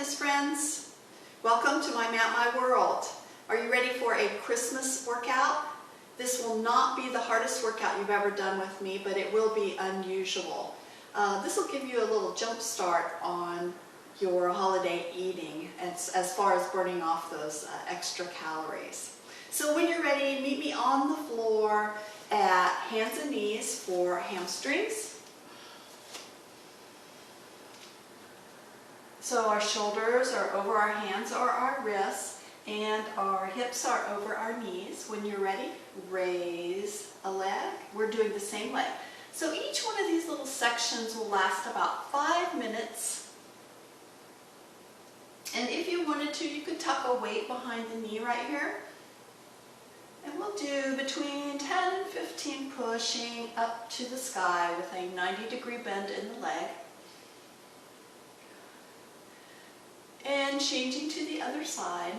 fitness friends. Welcome to my Map My World. Are you ready for a Christmas workout? This will not be the hardest workout you've ever done with me, but it will be unusual. This will give you a little jump start on your holiday eating as far as burning off those extra calories. So when you're ready, meet me on the floor at hands and knees for hamstrings. So our shoulders are over our hands or our wrists, and our hips are over our knees. When you're ready, raise a leg. We're doing the same leg. So each one of these little sections will last about 5 minutes. And if you wanted to, you could tuck a weight behind the knee right here. And we'll do between 10 and 15 pushing up to the sky with a 90-degree bend in the leg. And changing to the other side.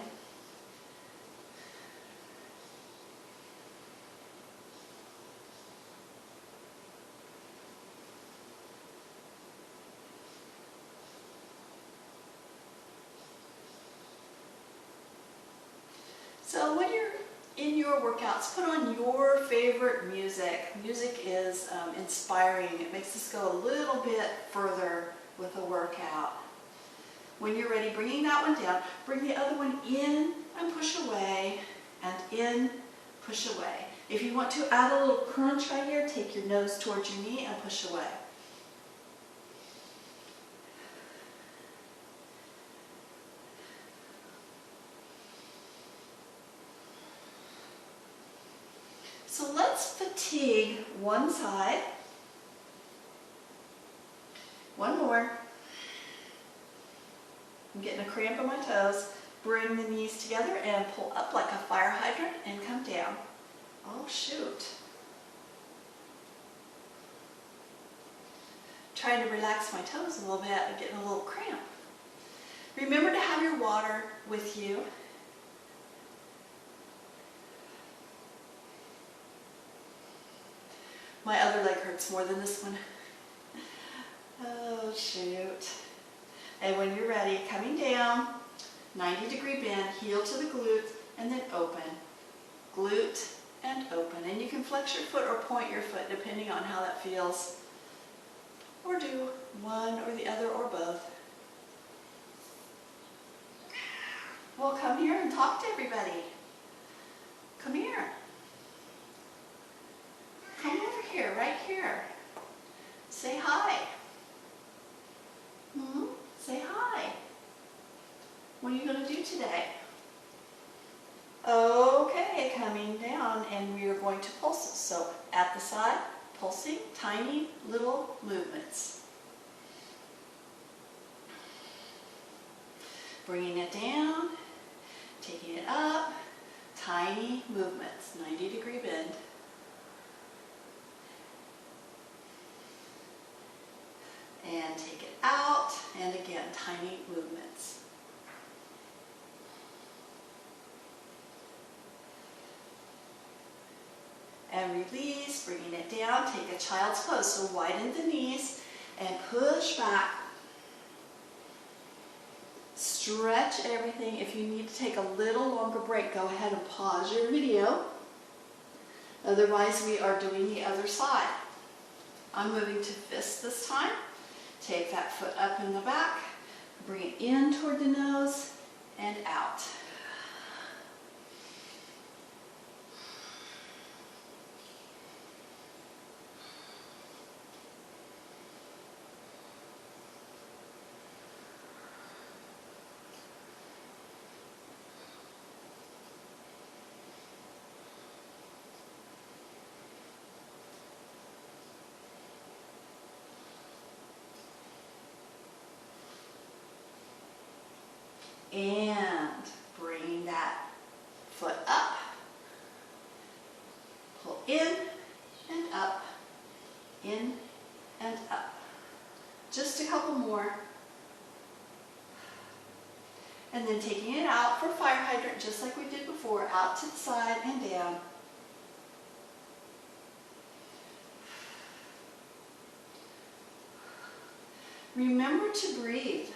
So when you're in your workouts, put on your favorite music. Music is inspiring. It makes us go a little bit further with a workout. When you're ready, bringing that one down, bring the other one in and push away, and in, push away. If you want to add a little crunch right here, take your nose towards your knee and push away. So let's fatigue one side. One more. I'm getting a cramp in my toes. Bring the knees together and pull up like a fire hydrant and come down. Oh shoot. Trying to relax my toes a little bit and getting a little cramp. Remember to have your water with you. My other leg hurts more than this one. Oh shoot. And when you're ready, coming down, 90-degree bend, heel to the glute, and then open. Glute and open. And you can flex your foot or point your foot depending on how that feels. Or do one or the other or both. Well, come here and talk to everybody. Come here. Come over here, right here. Say hi. Say hi. What are you going to do today? Okay, coming down, and we are going to pulse. So at the side, pulsing, tiny little movements. Bringing it down, taking it up, tiny movements, 90-degree bend. And take it out, and again, tiny movements. And release, bringing it down, take a child's pose. So widen the knees and push back. Stretch everything. If you need to take a little longer break, go ahead and pause your video. Otherwise, we are doing the other side. I'm moving to fist this time. Take that foot up in the back, bring it in toward the nose and out. And bring that foot up. Pull in and up, in and up. Just a couple more. And then taking it out for fire hydrant, just like we did before, out to the side and down. Remember to breathe.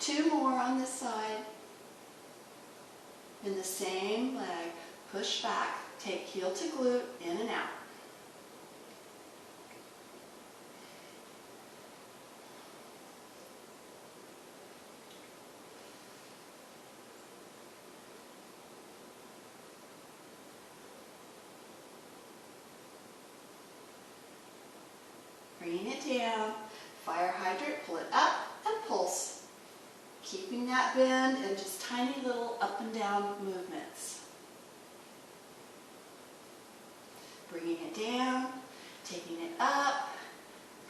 2 more on this side. In the same leg, push back, take heel to glute, in and out. Bring it down, fire hydrant, pull it up and pulse. Keeping that bend and just tiny little up and down movements. Bringing it down, taking it up,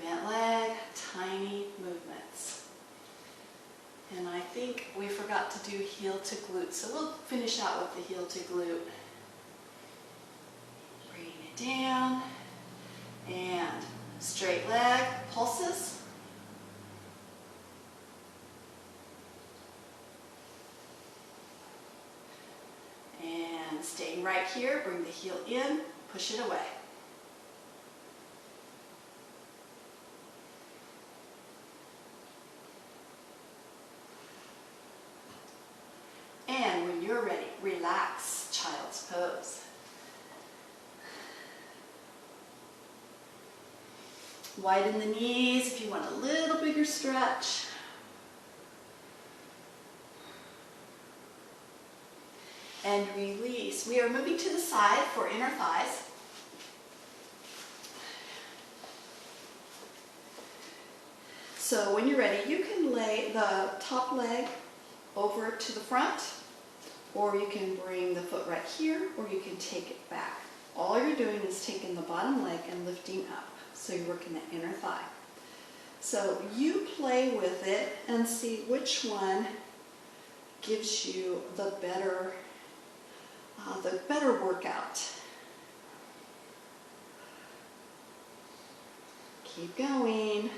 bent leg, tiny movements. And I think we forgot to do heel to glute, so we'll finish out with the heel to glute. Bringing it down, and straight leg, pulses. And staying right here, bring the heel in, push it away. And when you're ready, relax, child's pose. Widen the knees if you want a little bigger stretch. And release. We are moving to the side for inner thighs. So when you're ready, you can lay the top leg over to the front, or you can bring the foot right here, or you can take it back. All you're doing is taking the bottom leg and lifting up. So you're working the inner thigh. So you play with it and see which one gives you the better workout. Keep going.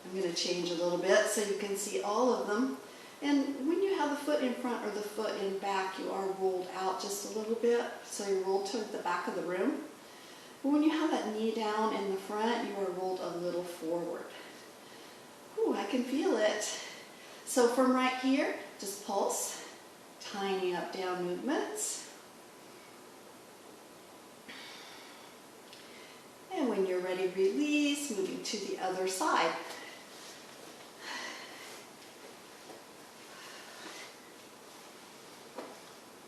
I'm going to change a little bit so you can see all of them. And when you have the foot in front or the foot in back, you are rolled out just a little bit. So you're rolled toward the back of the room. But when you have that knee down in the front, you are rolled a little forward. Ooh, I can feel it. So from right here, just pulse. Tiny up-down movements. And when you're ready, release, moving to the other side.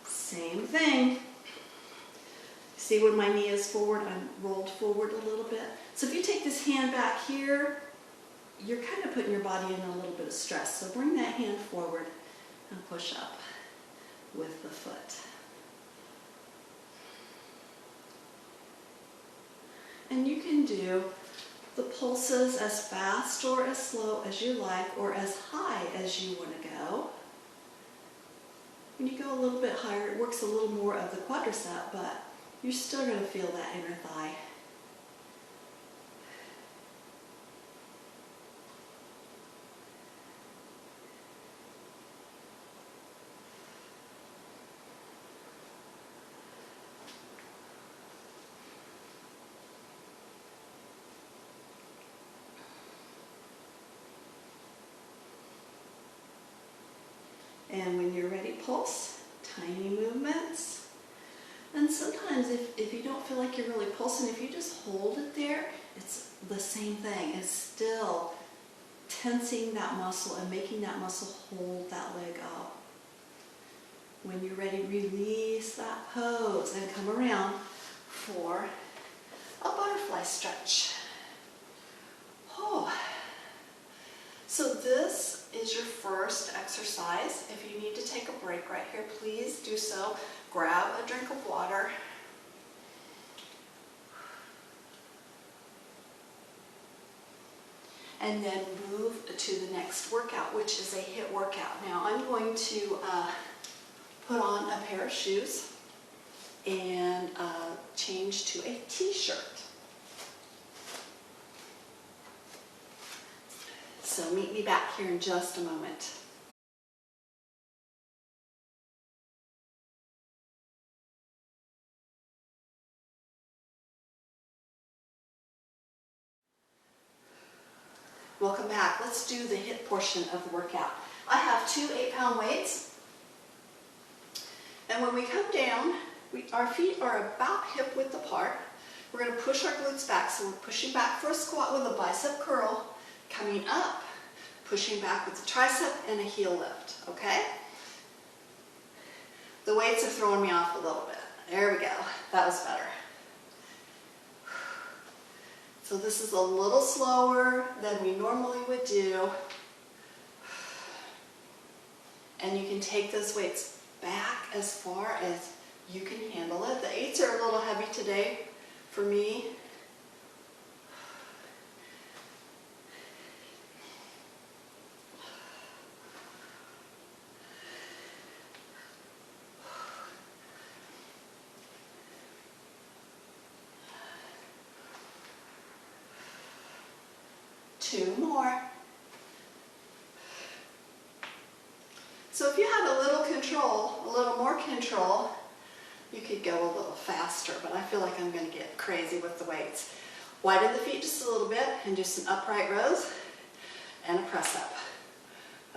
Same thing. See when my knee is forward, I'm rolled forward a little bit. So if you take this hand back here, you're kind of putting your body in a little bit of stress. So bring that hand forward and push up with the foot. And you can do the pulses as fast or as slow as you like, or as high as you want to go. When you go a little bit higher, it works a little more of the quadricep, but you're still going to feel that inner thigh. And when you're ready, pulse, tiny movements. And sometimes if you don't feel like you're really pulsing, if you just hold it there, it's the same thing. It's still tensing that muscle and making that muscle hold that leg up. When you're ready, release that pose and come around for a butterfly stretch. Oh. So this is your first exercise. If you need to take a break right here, please do so. Grab a drink of water. And then move to the next workout, which is a HIIT workout. Now I'm going to put on a pair of shoes and change to a t-shirt. So meet me back here in just a moment. Welcome back. Let's do the HIIT portion of the workout. I have two 8-pound weights. And when we come down, our feet are about hip width apart. We're going to push our glutes back. So we're pushing back for a squat with a bicep curl, coming up, pushing back with a tricep and a heel lift, okay? The weights are throwing me off a little bit. There we go. That was better. So this is a little slower than we normally would do. And you can take those weights back as far as you can handle it. The 8s are a little heavy today for me. Two more. So if you had a little control, a little more control, you could go a little faster, but I feel like I'm going to get crazy with the weights. Widen the feet just a little bit and do some upright rows and a press up.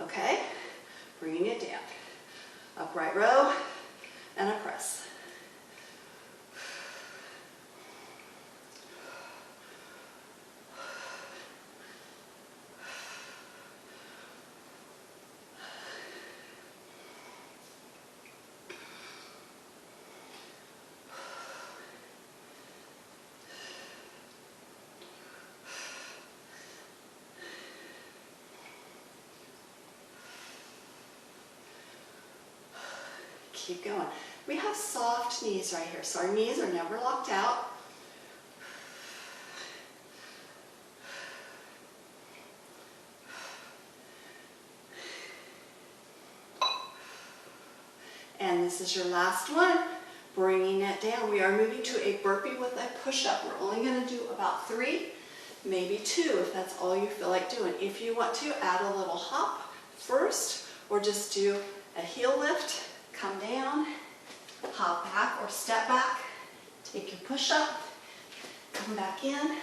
Okay? Bringing it down. Upright row and a press. Keep going. We have soft knees right here, so our knees are never locked out. And this is your last one. Bringing it down. We are moving to a burpee with a push-up. We're only going to do about 3, maybe 2 if that's all you feel like doing. If you want to, add a little hop first, or just do a heel lift. Come down, hop back or step back, take your push up, come back in.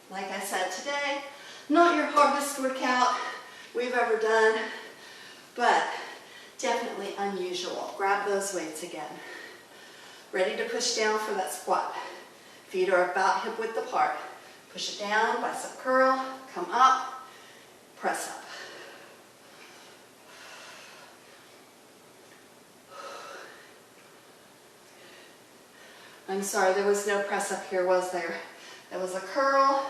Like I said today, not your hardest workout we've ever done, but definitely unusual. Grab those weights again. Ready to push down for that squat. Feet are about hip width apart. Push it down, bicep curl, come up, press up. I'm sorry, there was no press up here, was there? There was a curl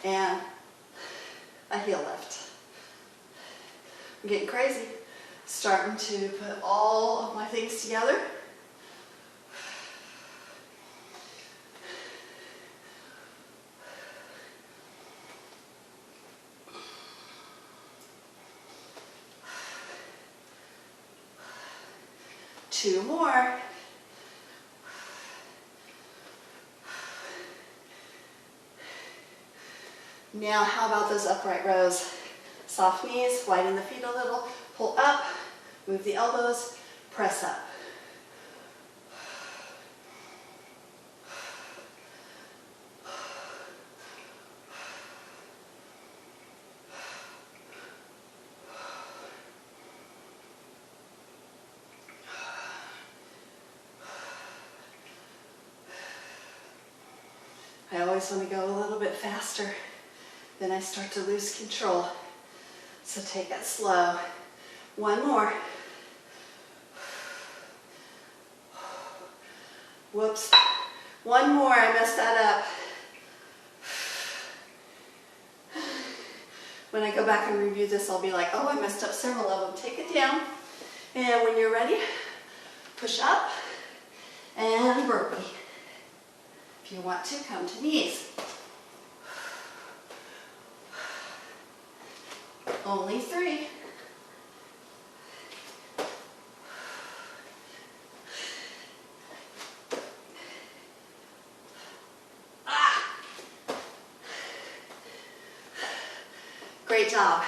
and a heel lift. I'm getting crazy. Starting to put all of my things together. Two more. Now, how about those upright rows? Soft knees, widen the feet a little, pull up, move the elbows, press up. I always want to go a little bit faster, then I start to lose control. So take it slow. One more. Whoops. One more, I messed that up. When I go back and review this, I'll be like, oh, I messed up several of them. Take it down. And when you're ready, push up and burpee. If you want to, come to knees. Only 3. Great job.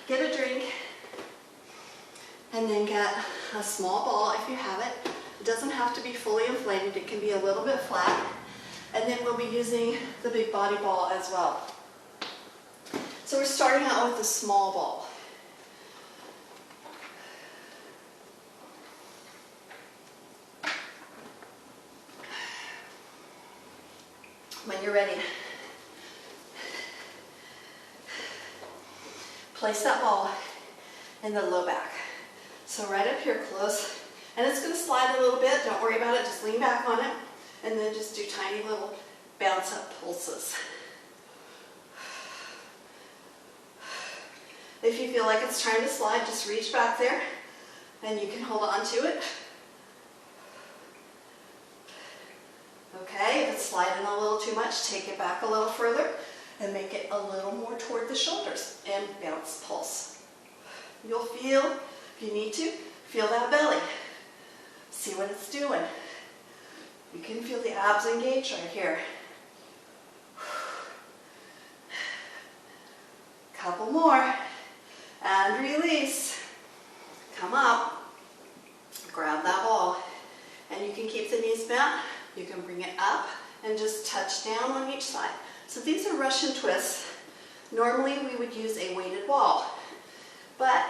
Get a drink. And then get a small ball if you have it. It doesn't have to be fully inflated. It can be a little bit flat. And then we'll be using the big body ball as well. So we're starting out with a small ball. When you're ready, place that ball in the low back. So right up here close, and it's going to slide a little bit. Don't worry about it, just lean back on it, and then just do tiny little bounce up pulses. If you feel like it's trying to slide, just reach back there, and you can hold on to it. Okay, if it's sliding a little too much, take it back a little further and make it a little more toward the shoulders and bounce, pulse. You'll feel, if you need to, feel that belly. See what it's doing. You can feel the abs engaged right here. Couple more. And release. Come up. Grab that ball. And you can keep the knees bent. You can bring it up and just touch down on each side. So these are Russian twists. Normally we would use a weighted ball. But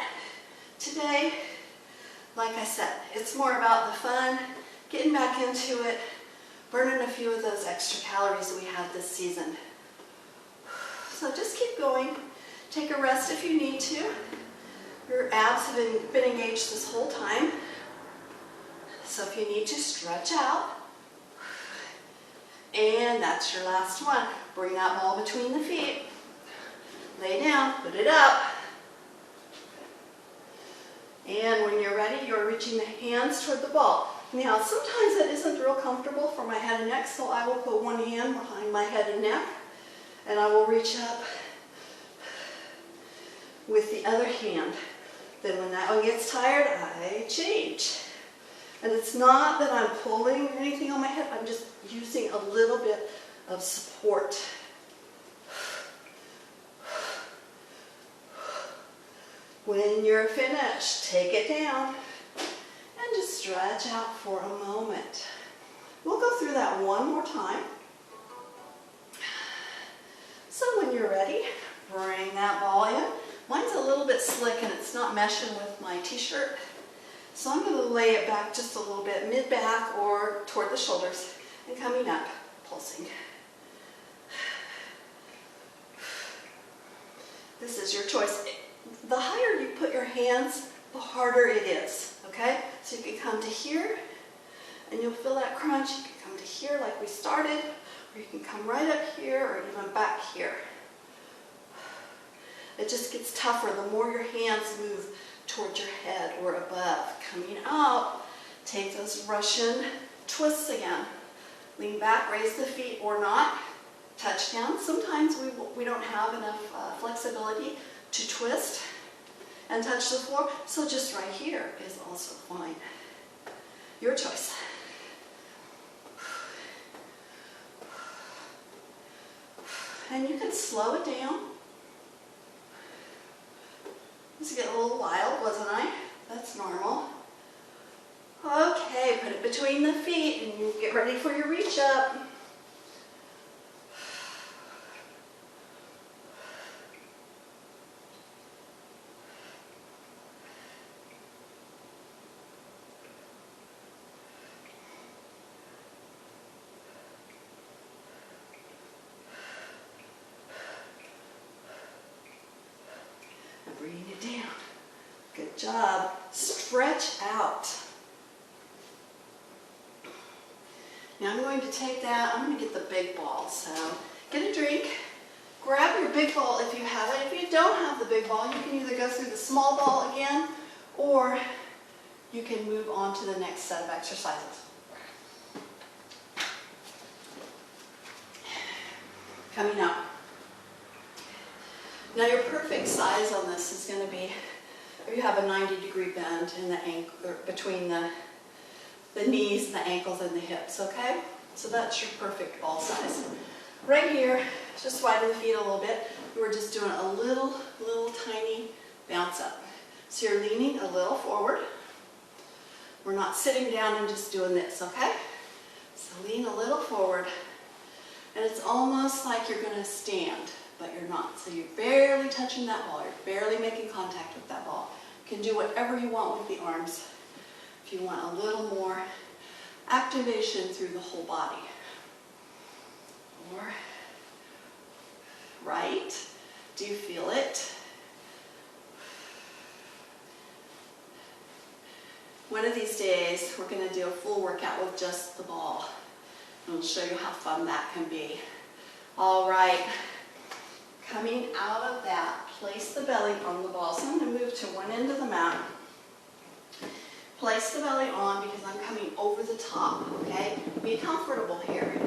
today, like I said, it's more about the fun, getting back into it, burning a few of those extra calories we had this season. So just keep going. Take a rest if you need to. Your abs have been engaged this whole time. So if you need to, stretch out. And that's your last one. Bring that ball between the feet. Lay down, put it up. And when you're ready, you're reaching the hands toward the ball. Now, sometimes that isn't real comfortable for my head and neck, so I will put one hand behind my head and neck, and I will reach up with the other hand. Then when that one gets tired, I change. And it's not that I'm pulling or anything on my head, I'm just using a little bit of support. When you're finished, take it down and just stretch out for a moment. We'll go through that one more time. So when you're ready, bring that ball in. Mine's a little bit slick and it's not meshing with my t-shirt. So I'm going to lay it back just a little bit, mid-back or toward the shoulders, and coming up, pulsing. This is your choice. The higher you put your hands, the harder it is, okay? So you can come to here, and you'll feel that crunch. You can come to here like we started, or you can come right up here, or even back here. It just gets tougher the more your hands move towards your head or above. Coming out, take those Russian twists again. Lean back, raise the feet or not. Touch down. Sometimes we don't have enough flexibility to twist and touch the floor, so just right here is also fine. Your choice. And you can slow it down. This is getting a little wild, wasn't I? That's normal. Okay, put it between the feet and you get ready for your reach up. Bring it down. Good job. Stretch out. Now I'm going to take that, I'm going to get the big ball. So get a drink, grab your big ball if you have it. If you don't have the big ball, you can either go through the small ball again, or you can move on to the next set of exercises. Coming up. Now your perfect size on this is going to be, if you have a 90-degree bend in the ankle, or between the knees, the ankles, and the hips, okay? So that's your perfect ball size. Right here, just widen the feet a little bit. We're just doing a little tiny bounce up. So you're leaning a little forward. We're not sitting down and just doing this, okay? So lean a little forward. And it's almost like you're going to stand, but you're not. So you're barely touching that ball. You're barely making contact with that ball. You can do whatever you want with the arms. If you want a little more activation through the whole body. Or right. Do you feel it? One of these days, we're going to do a full workout with just the ball. And I'll show you how fun that can be. All right. Coming out of that, place the belly on the ball. So I'm going to move to one end of the mat. Place the belly on because I'm coming over the top, okay? Be comfortable here.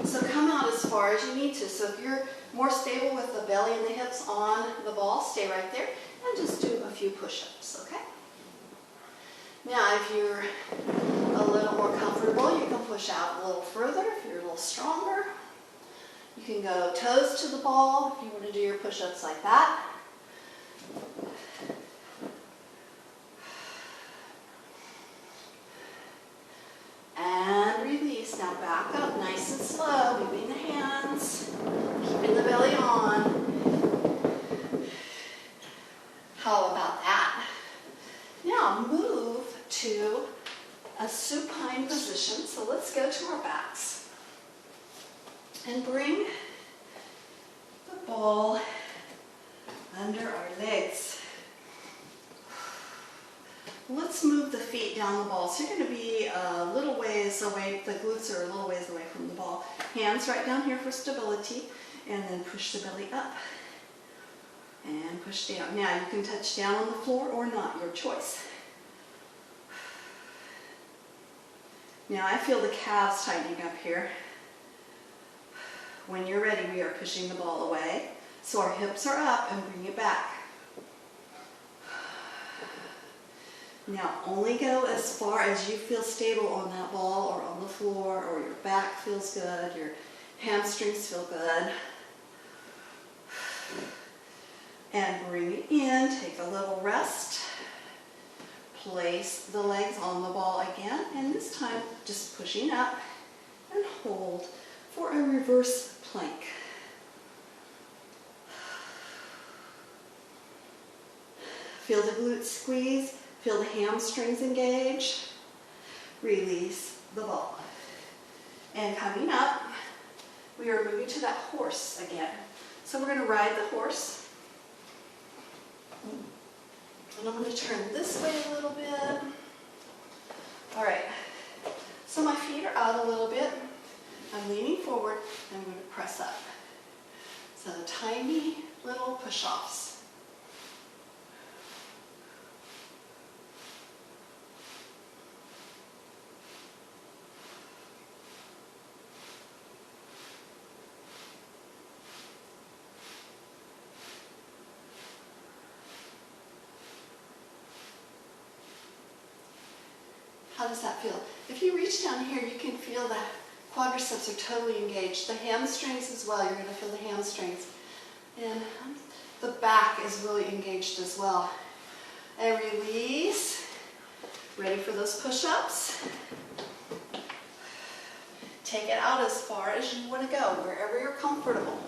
So come out as far as you need to. So if you're more stable with the belly and the hips on the ball, stay right there and just do a few push-ups, okay? Now, if you're a little more comfortable, you can push out a little further. If you're a little stronger, you can go toes to the ball if you want to do your push-ups like that. And release. Now back up nice and slow, moving the hands, keeping the belly on. How about that? Now move to a supine position. So let's go to our backs and bring the ball under our legs. Let's move the feet down the ball. So you're going to be a little ways away, the glutes are a little ways away from the ball. Hands right down here for stability, and then push the belly up and push down. Now you can touch down on the floor or not, your choice. Now I feel the calves tightening up here. When you're ready, we are pushing the ball away. So our hips are up and bring it back. Now only go as far as you feel stable on that ball or on the floor, or your back feels good, your hamstrings feel good. And bring it in, take a little rest. Place the legs on the ball again, and this time just pushing up and hold for a reverse plank. Feel the glutes squeeze, feel the hamstrings engage. Release the ball. And coming up, we are moving to that horse again. So we're going to ride the horse. And I'm going to turn this way a little bit. All right, so my feet are out a little bit. I'm leaning forward and I'm going to press up. So tiny little push-offs. How does that feel? If you reach down here, you can feel the quadriceps are totally engaged. The hamstrings as well. You're going to feel the hamstrings. And the back is really engaged as well. And release. Ready for those push-ups. Take it out as far as you want to go, wherever you're comfortable.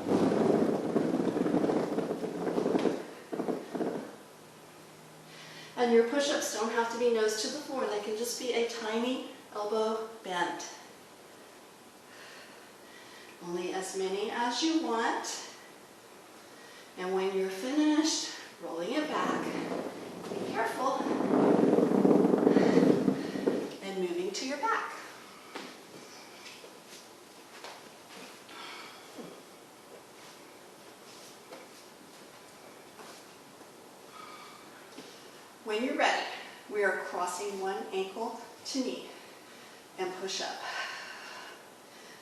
And your push-ups don't have to be nose to the floor. They can just be a tiny elbow bend. Only as many as you want. And when you're finished, rolling it back. Be careful. And moving to your back. When you're ready, we are crossing one ankle to knee and push up.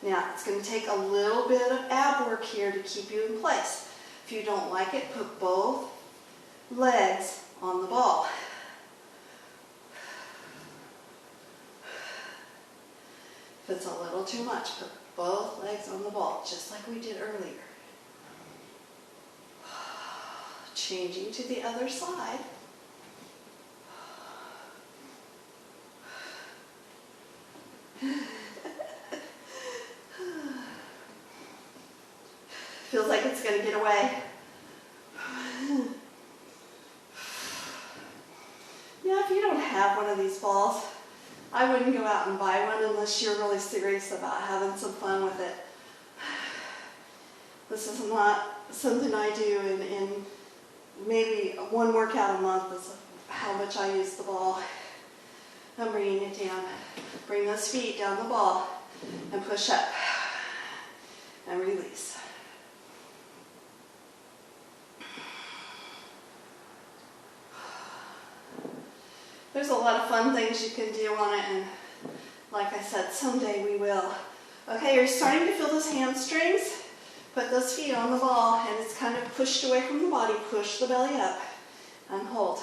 Now, it's going to take a little bit of ab work here to keep you in place. If you don't like it, put both legs on the ball. If it's a little too much, put both legs on the ball, just like we did earlier. Changing to the other side. Feels like it's going to get away. Now, if you don't have one of these balls, I wouldn't go out and buy one unless you're really serious about having some fun with it. This is not something I do in maybe one workout a month is how much I use the ball. I'm bringing it down. Bring those feet down the ball and push up and release. There's a lot of fun things you can do on it, and like I said, someday we will. Okay, you're starting to feel those hamstrings. Put those feet on the ball, and it's kind of pushed away from the body. Push the belly up and hold.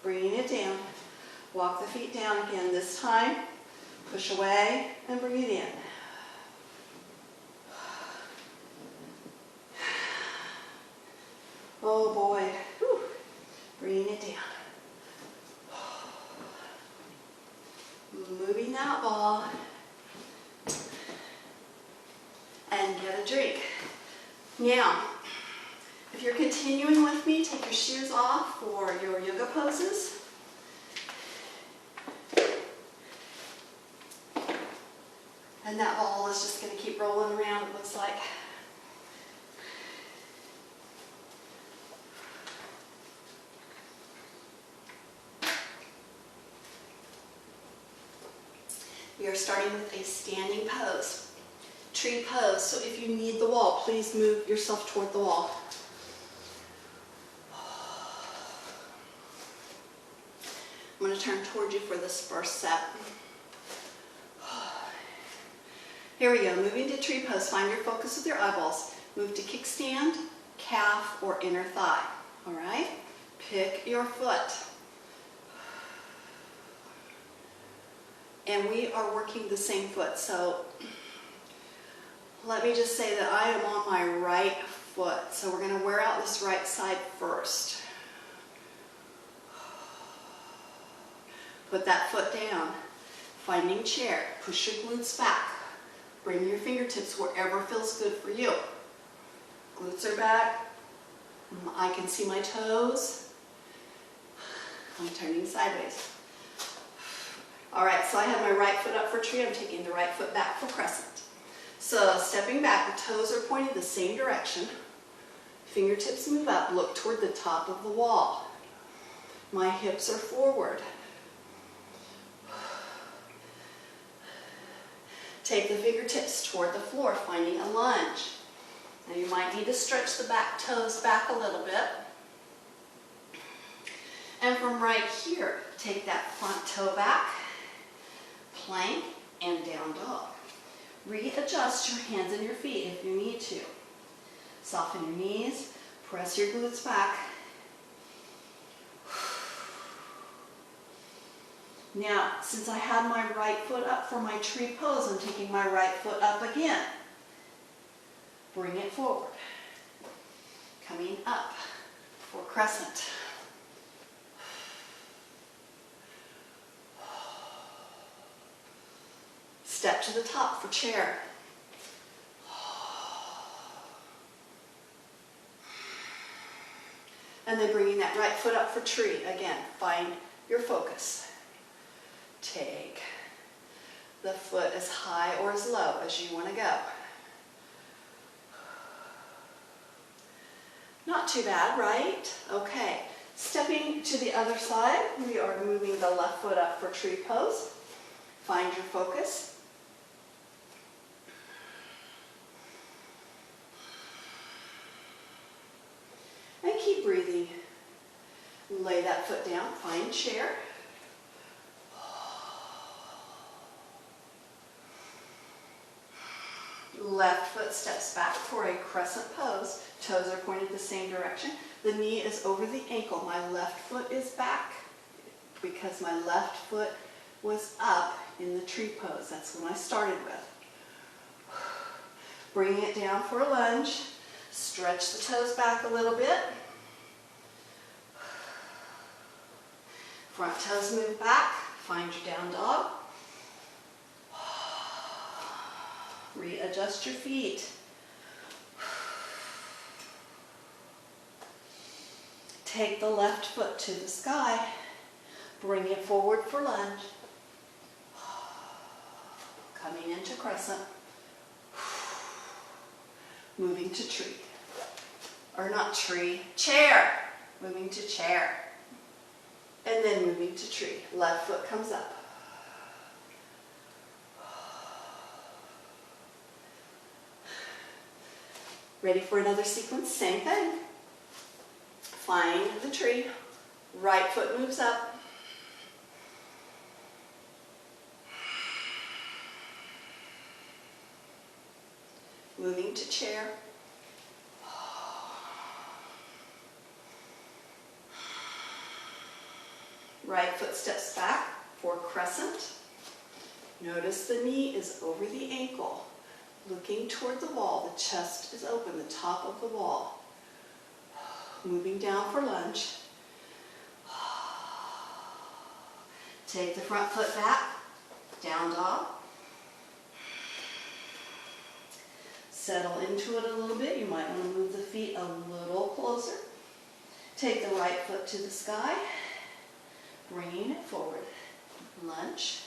Bringing it down. Walk the feet down again. This time, push away and bring it in. Oh boy. Whew. Bringing it down. Moving that ball. And get a drink. Now, if you're continuing with me, take your shoes off for your yoga poses. And that ball is just going to keep rolling around, it looks like. We are starting with a standing pose. Tree pose, so if you need the wall, please move yourself toward the wall. I'm going to turn toward you for this first set. Here we go, moving to tree pose. Find your focus with your eyeballs. Move to kickstand, calf, or inner thigh. All right? Pick your foot. And we are working the same foot, so let me just say that I am on my right foot. So we're going to wear out this right side first. Put that foot down. Finding chair. Push your glutes back. Bring your fingertips wherever feels good for you. Glutes are back. I can see my toes. I'm turning sideways. All right, so I have my right foot up for tree. I'm taking the right foot back for crescent. So stepping back, the toes are pointing the same direction. Fingertips move up, look toward the top of the wall. My hips are forward. Take the fingertips toward the floor, finding a lunge. Now you might need to stretch the back toes back a little bit. And from right here, take that front toe back, plank, and down dog. Readjust your hands and your feet if you need to. Soften your knees, press your glutes back. Now, since I had my right foot up for my tree pose, I'm taking my right foot up again. Bring it forward. Coming up for crescent. Step to the top for chair. And then bringing that right foot up for tree. Again, find your focus. Take the foot as high or as low as you want to go. Not too bad, right? Okay. Stepping to the other side, we are moving the left foot up for tree pose. Find your focus. And keep breathing. Lay that foot down, find chair. Left foot steps back for a crescent pose. Toes are pointed the same direction. The knee is over the ankle. My left foot is back because my left foot was up in the tree pose. That's what I started with. Bring it down for a lunge. Stretch the toes back a little bit. Front toes move back. Find your down dog. Readjust your feet. Take the left foot to the sky. Bring it forward for lunge. Coming into crescent. Moving to tree. Or not tree, chair. Moving to chair. And then moving to tree. Left foot comes up. Ready for another sequence? Same thing. Find the tree. Right foot moves up. Moving to chair. Right foot steps back for crescent. Notice the knee is over the ankle. Looking toward the wall, the chest is open, the top of the wall. Moving down for lunge. Take the front foot back, down dog. Settle into it a little bit. You might want to move the feet a little closer. Take the right foot to the sky, bringing it forward. Lunge.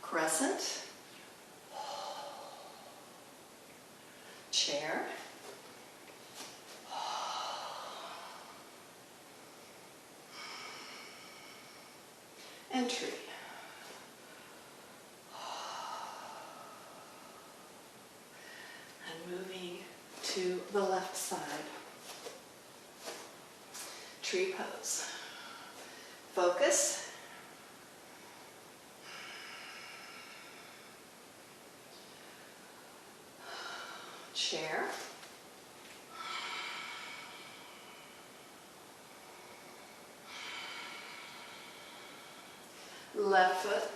Crescent. Chair. And tree. And moving to the left side. Tree pose. Focus. Chair. Left foot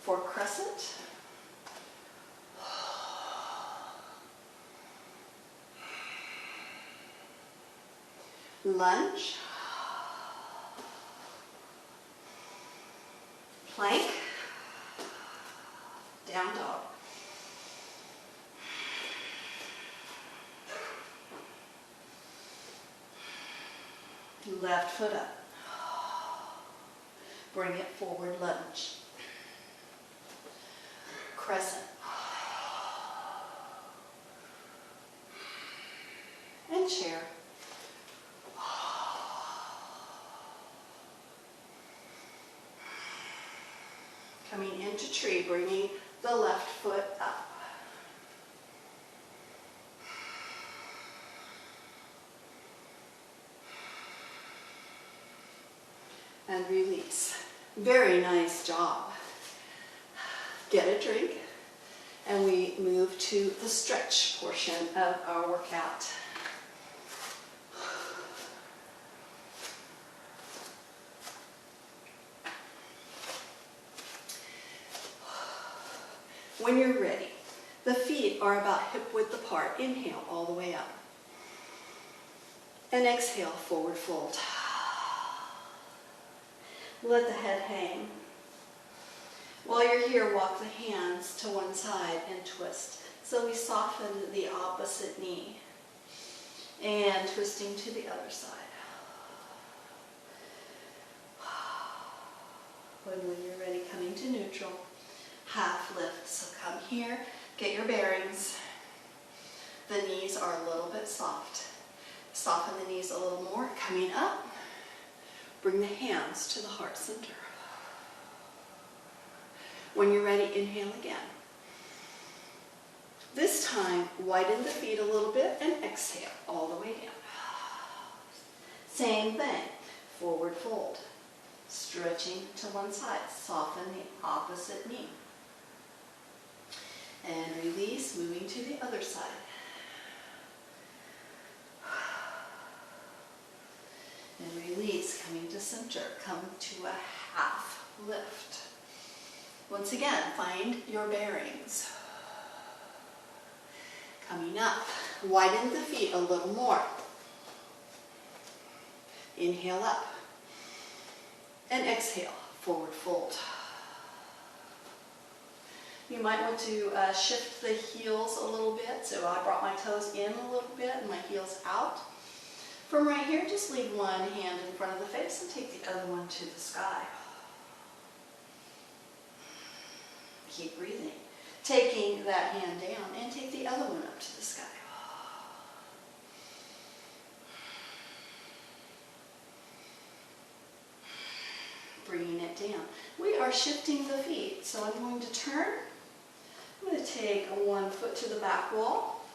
for crescent. Lunge. Plank. Down dog. Left foot up. Bring it forward, lunge. Crescent. And chair. Coming into tree, bringing the left foot up. And release. Very nice job. Get a drink, and we move to the stretch portion of our workout. When you're ready, the feet are about hip width apart. Inhale all the way up. And exhale, forward fold. Let the head hang. While you're here, walk the hands to one side and twist. So we soften the opposite knee. And twisting to the other side. When you're ready, coming to neutral. Half lift. So come here, get your bearings. The knees are a little bit soft. Soften the knees a little more. Coming up. Bring the hands to the heart center. When you're ready, inhale again. This time, widen the feet a little bit and exhale all the way down. Same thing, forward fold. Stretching to one side, soften the opposite knee. And release, moving to the other side. And release, coming to center. Come to a half lift. Once again, find your bearings. Coming up, widen the feet a little more. Inhale up. And exhale, forward fold. You might want to shift the heels a little bit. So I brought my toes in a little bit and my heels out. From right here, just leave one hand in front of the face and take the other one to the sky. Keep breathing. Taking that hand down and take the other one up to the sky. Bringing it down. We are shifting the feet. So I'm going to turn. I'm going to take one foot to the back wall.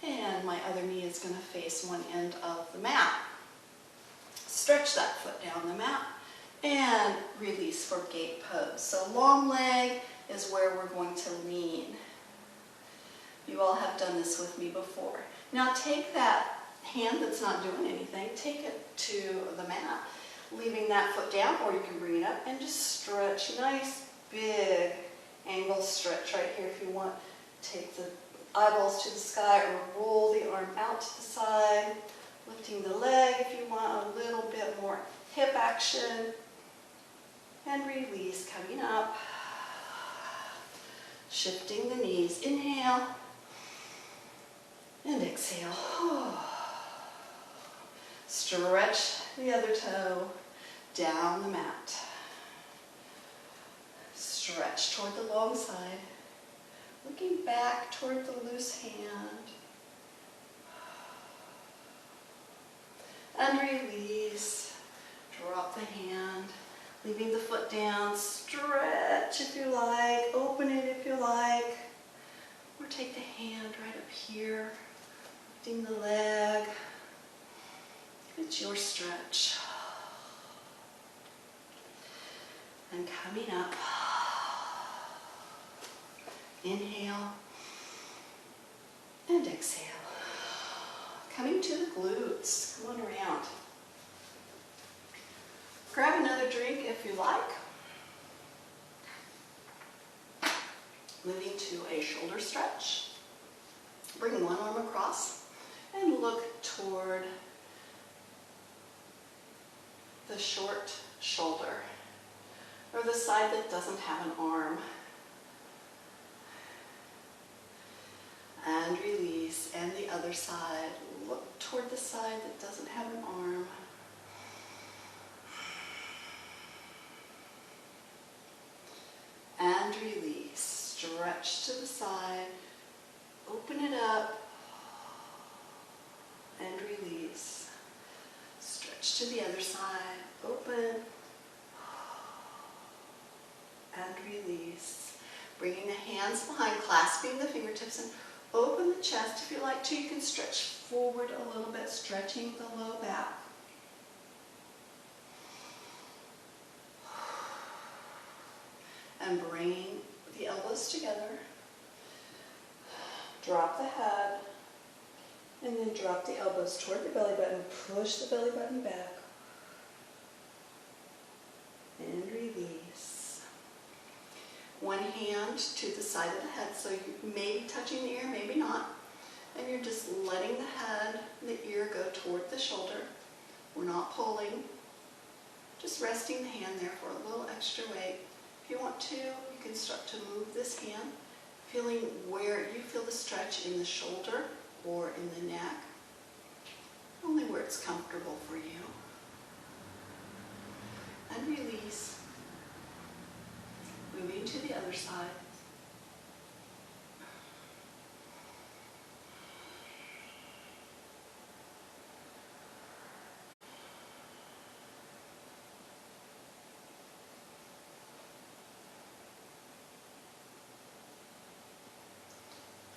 And my other knee is going to face one end of the mat. Stretch that foot down the mat. And release for gate pose. So long leg is where we're going to lean. You all have done this with me before. Now take that hand that's not doing anything, take it to the mat, leaving that foot down, or you can bring it up and just stretch. Nice big angle stretch right here if you want. Take the eyeballs to the sky or roll the arm out to the side, lifting the leg if you want a little bit more hip action. And release, coming up. Shifting the knees. Inhale. And exhale. Stretch the other toe down the mat. Stretch toward the long side. Looking back toward the loose hand. And release. Drop the hand. Leaving the foot down, stretch if you like, open it if you like, or take the hand right up here, lifting the leg. It's your stretch. And coming up, inhale and exhale. Coming to the glutes, come on around. Grab another drink if you like. Moving to a shoulder stretch. Bring one arm across and look toward the short shoulder, or the side that doesn't have an arm. And release, and the other side. Look toward the side that doesn't have an arm. And release. Stretch to the side. Open it up. And release. Stretch to the other side. Open. And release. Bringing the hands behind, clasping the fingertips, and open the chest if you like to. You can stretch forward a little bit, stretching the low back. And bringing the elbows together. Drop the head. And then drop the elbows toward the belly button. Push the belly button back. And release. One hand to the side of the head, so you may be touching the ear, maybe not. And you're just letting the head and the ear go toward the shoulder. We're not pulling. Just resting the hand there for a little extra weight. If you want to, you can start to move this hand, feeling where you feel the stretch in the shoulder or in the neck, only where it's comfortable for you. And release. Moving to the other side.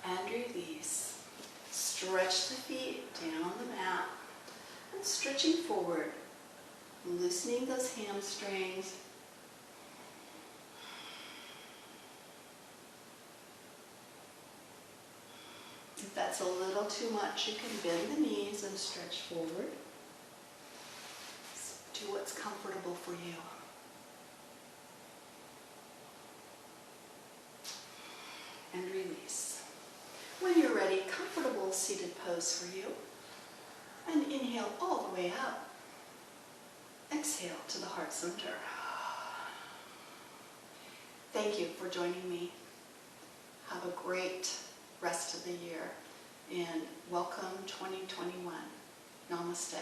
And release. Stretch the feet down on the mat and stretching forward, loosening those hamstrings. If that's a little too much, you can bend the knees and stretch forward. Do what's comfortable for you. ready, comfortable seated pose for you. And inhale all the way up. Exhale to the heart center. Thank you for joining me. Have a great rest of the year and welcome 2021. Namaste.